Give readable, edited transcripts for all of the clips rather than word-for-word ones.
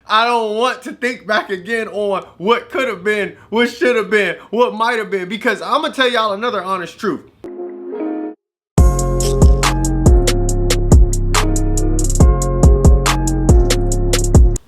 I don't want to think back again on what could have been, what should have been, what might have been, because I'm gonna tell y'all another honest truth.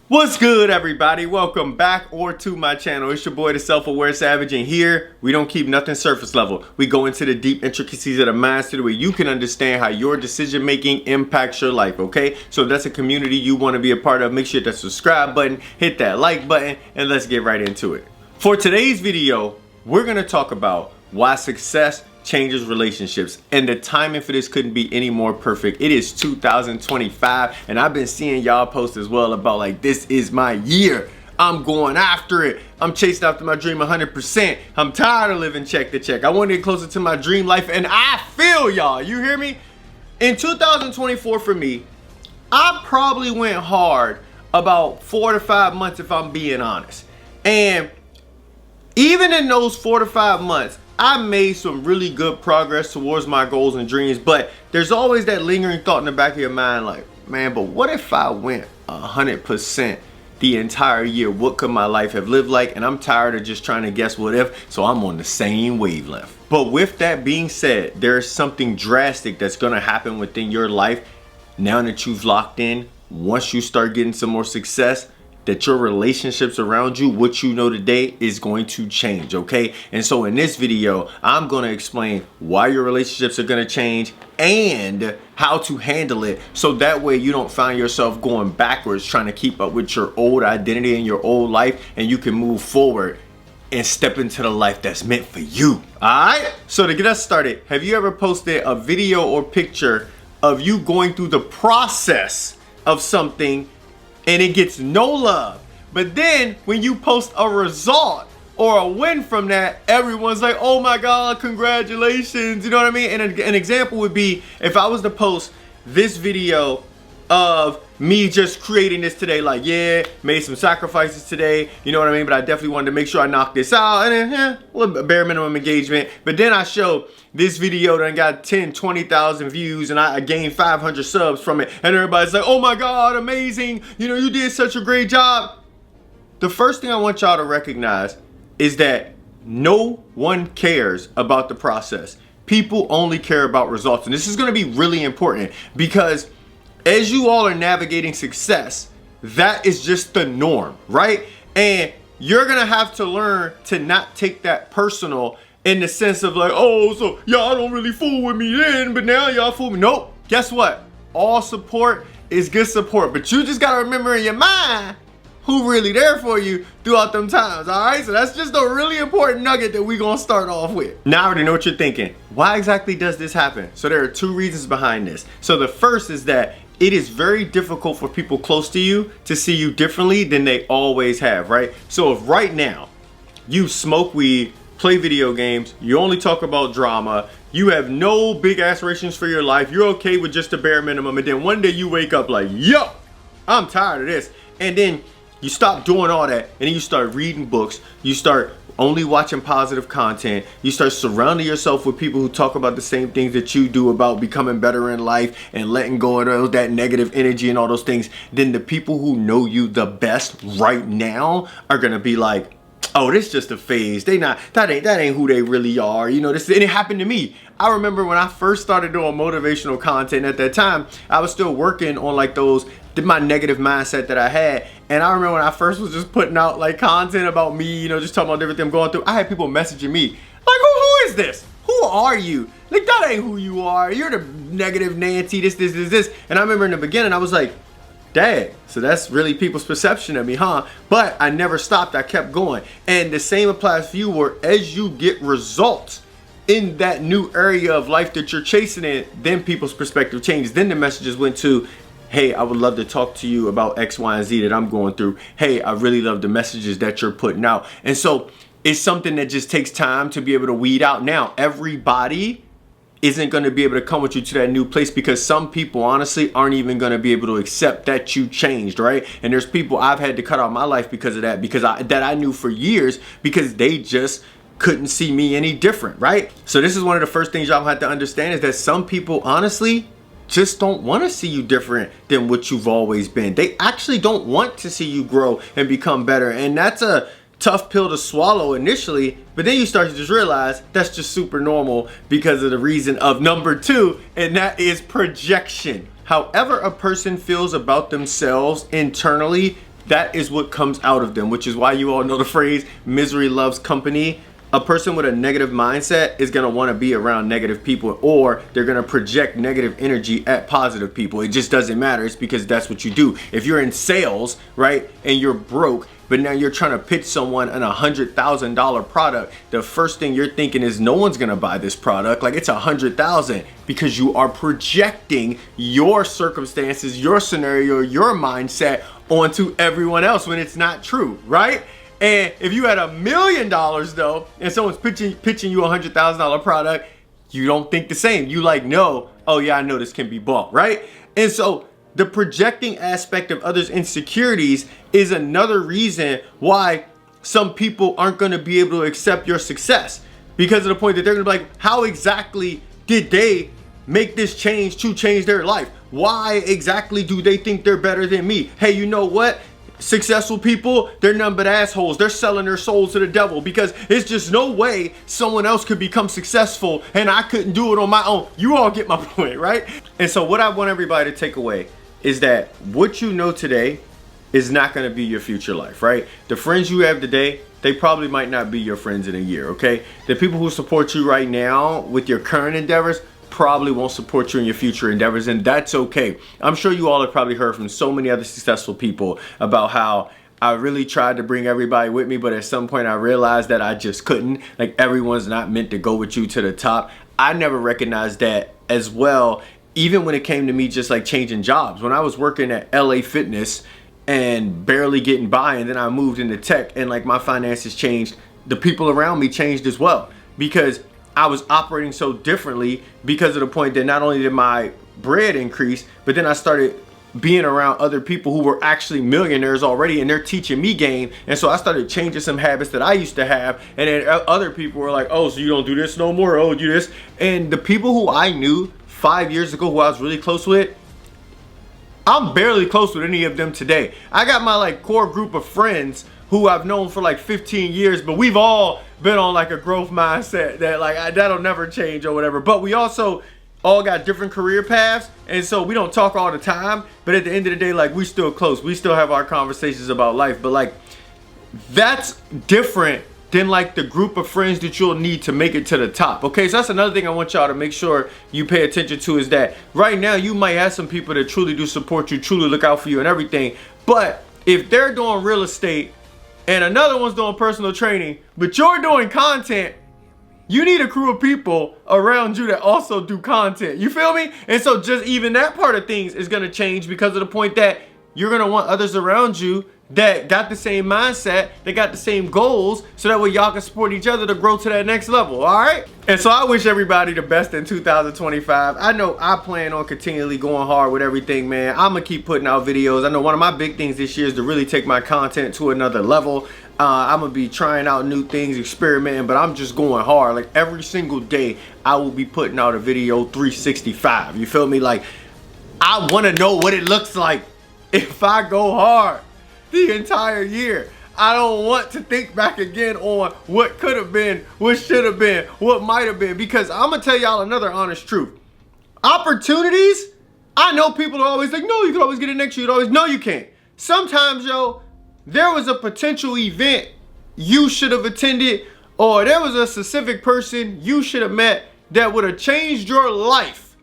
What's good, everybody? Welcome back to my channel. It's your boy, the Self-Aware Savage, and here we don't keep nothing surface level. We go into the deep intricacies of the mind so that way you can understand how your decision making impacts your life, okay? So if that's a community you want to be a part of, make sure that subscribe button, hit that like button, and let's get right into it. For today's video, we're gonna talk about why success changes relationships, and the timing for this couldn't be any more perfect. It is 2025, and I've been seeing y'all post as well about like, this is my year. I'm going after it. I'm chasing after my dream 100%. I'm tired of living check to check. I want to get closer to my dream life, and I feel y'all. You hear me? In 2024 for me, I probably went hard about 4 to 5 months if I'm being honest. And even in those 4 to 5 months, I made some really good progress towards my goals and dreams, but there's always that lingering thought in the back of your mind like, man, but what if I went 100% the entire year? What could my life have lived like? And I'm tired of just trying to guess what if, so I'm on the same wavelength. But with that being said, there's something drastic that's gonna happen within your life now that you've locked in. Once you start getting some more success, that your relationships around you, what you know today, is going to change, okay? And so in this video, I'm gonna explain why your relationships are gonna change and how to handle it, so that way you don't find yourself going backwards trying to keep up with your old identity and your old life, and you can move forward and step into the life that's meant for you. All right? So to get us started, have you ever posted a video or picture of you going through the process of something and it gets no love, but then when you post a result or a win from that, everyone's like, oh my God, congratulations, you know what I mean? And an example would be if I was to post this video of me just creating this today, like, yeah, made some sacrifices today, you know what I mean? But I definitely wanted to make sure I knocked this out, and then, a bare minimum engagement. But then I show this video that got 10, 20,000 views, and I gained 500 subs from it, and everybody's like, oh my God, amazing, you know, you did such a great job. The first thing I want y'all to recognize is that no one cares about the process. People only care about results, and this is gonna be really important because as you all are navigating success, that is just the norm, right? And you're gonna have to learn to not take that personal in the sense of like, oh, so y'all don't really fool with me then, but now y'all fool me. Nope, guess what? All support is good support, but you just gotta remember in your mind who really there for you throughout them times, all right? So that's just a really important nugget that we gonna start off with. Now I already know what you're thinking. Why exactly does this happen? So there are two reasons behind this. So the first is that it is very difficult for people close to you to see you differently than they always have, right? So if right now you smoke weed, play video games, you only talk about drama, you have no big aspirations for your life, you're okay with just the bare minimum, and then one day you wake up like, yo, I'm tired of this, and then you stop doing all that, and then you start reading books, you start only watching positive content, you start surrounding yourself with people who talk about the same things that you do about becoming better in life and letting go of that negative energy and all those things, then the people who know you the best right now are gonna be like, oh, this just a phase. That ain't who they really are. You know, and it happened to me. I remember when I first started doing motivational content. At that time, I was still working on like my negative mindset that I had. And I remember when I first was just putting out like content about me, you know, just talking about everything I'm going through. I had people messaging me like, who is this? Who are you? Like, that ain't who you are. You're the negative Nancy, this. And I remember in the beginning, I was like, dang, so that's really people's perception of me, huh? But I never stopped, I kept going. And the same applies for you, where as you get results in that new area of life that you're chasing in, then people's perspective changes. Then the messages went to, hey, I would love to talk to you about X, Y, and Z that I'm going through. Hey, I really love the messages that you're putting out. And so it's something that just takes time to be able to weed out. Now, everybody isn't going to be able to come with you to that new place, because some people honestly aren't even going to be able to accept that you changed, right? And there's people I've had to cut out my life because of that, because I knew for years, because they just couldn't see me any different, right? So this is one of the first things y'all have to understand, is that some people honestly just don't want to see you different than what you've always been. They actually don't want to see you grow and become better. And that's a tough pill to swallow initially, but then you start to just realize that's just super normal because of the reason of number 2, and that is projection. However a person feels about themselves internally, that is what comes out of them, which is why you all know the phrase, misery loves company. A person with a negative mindset is gonna wanna be around negative people, or they're gonna project negative energy at positive people. It just doesn't matter. It's because that's what you do. If you're in sales, right, and you're broke, but now you're trying to pitch someone an $100,000 product, the first thing you're thinking is no one's gonna buy this product. Like, it's $100,000, because you are projecting your circumstances, your scenario, your mindset onto everyone else when it's not true, right? And if you had $1 million though, and someone's pitching you a $100,000 product, you don't think the same. You like, no, oh yeah, I know this can be bought, right? And so the projecting aspect of others' insecurities is another reason why some people aren't gonna be able to accept your success, because of the point that they're gonna be like, how exactly did they make this change to change their life? Why exactly do they think they're better than me? Hey, you know what? Successful people, they're none but assholes. They're selling their souls to the devil, because it's just no way someone else could become successful and I couldn't do it on my own. You all get my point, right? And so what I want everybody to take away is that what you know today is not going to be your future life, right? The friends you have today, they probably might not be your friends in a year, okay? The people who support you right now with your current endeavors probably won't support you in your future endeavors, and that's okay. I'm sure you all have probably heard from so many other successful people about how I really tried to bring everybody with me, but at some point I realized that I just couldn't. Like, everyone's not meant to go with you to the top. I never recognized that as well, even when it came to me just like changing jobs. When I was working at LA Fitness and barely getting by, and then I moved into tech and like my finances changed, the people around me changed as well, because I was operating so differently, because of the point that not only did my bread increase, but then I started being around other people who were actually millionaires already, and they're teaching me game. And so I started changing some habits that I used to have, and then other people were like, oh, so you don't do this no more, oh, do this. And the people who I knew 5 years ago who I was really close with, I'm barely close with any of them today. I got my like core group of friends who I've known for like 15 years, but we've all been on like a growth mindset that like that'll never change or whatever. But we also all got different career paths, and so we don't talk all the time, but at the end of the day, like, we still close. We still have our conversations about life. But like, that's different than like the group of friends that you'll need to make it to the top. Okay, so that's another thing I want y'all to make sure you pay attention to, is that right now you might have some people that truly do support you, truly look out for you and everything, but if they're doing real estate and another one's doing personal training, but you're doing content, you need a crew of people around you that also do content. You feel me? And so just even that part of things is gonna change, because of the point that you're gonna want others around you that got the same mindset, they got the same goals, so that way y'all can support each other to grow to that next level, all right? And so I wish everybody the best in 2025. I know I plan on continually going hard with everything, man. I'm gonna keep putting out videos. I know one of my big things this year is to really take my content to another level. I'm gonna be trying out new things, experimenting, but I'm just going hard. Like, every single day, I will be putting out a video 365. You feel me? Like, I wanna know what it looks like if I go hard the entire year. I don't want to think back again on what could have been, what should have been, what might have been, because I'm gonna tell y'all another honest truth. Opportunities, I know people are always like, no, you can always get it next year. No, you can't. Sometimes, yo, there was a potential event you should have attended, or there was a specific person you should have met that would have changed your life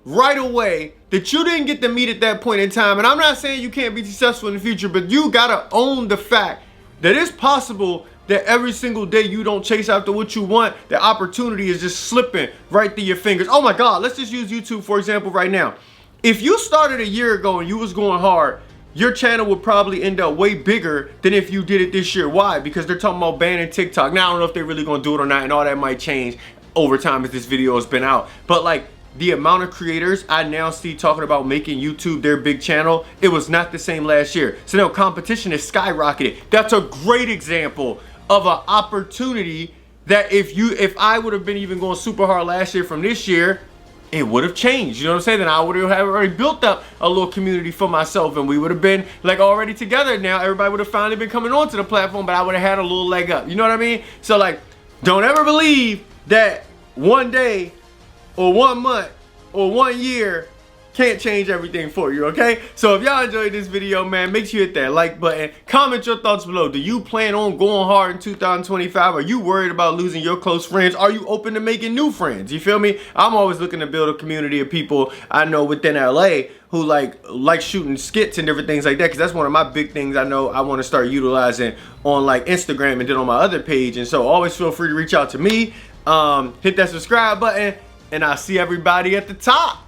right away, that you didn't get to meet at that point in time. And I'm not saying you can't be successful in the future, but you gotta own the fact that it's possible that every single day you don't chase after what you want, the opportunity is just slipping right through your fingers. Oh my God, let's just use YouTube for example right now. If you started a year ago and you was going hard, your channel would probably end up way bigger than if you did it this year. Why? Because they're talking about banning TikTok. Now, I don't know if they're really gonna do it or not, and all that might change over time as this video has been out. But like, the amount of creators I now see talking about making YouTube their big channel, it was not the same last year. So now competition is skyrocketed. That's a great example of an opportunity that if I would have been even going super hard last year from this year, it would have changed. You know what I'm saying? Then I would have already built up a little community for myself, and we would have been like already together now. Everybody would have finally been coming onto the platform, but I would have had a little leg up. You know what I mean? So like, don't ever believe that one day or 1 month or 1 year can't change everything for you, okay? So if y'all enjoyed this video, man, make sure you hit that like button. Comment your thoughts below. Do you plan on going hard in 2025? Are you worried about losing your close friends? Are you open to making new friends? You feel me? I'm always looking to build a community of people I know within LA who like shooting skits and different things like that, because that's one of my big things I know I want to start utilizing on like Instagram and then on my other page. And so always feel free to reach out to me. Hit that subscribe button, and I'll see everybody at the top.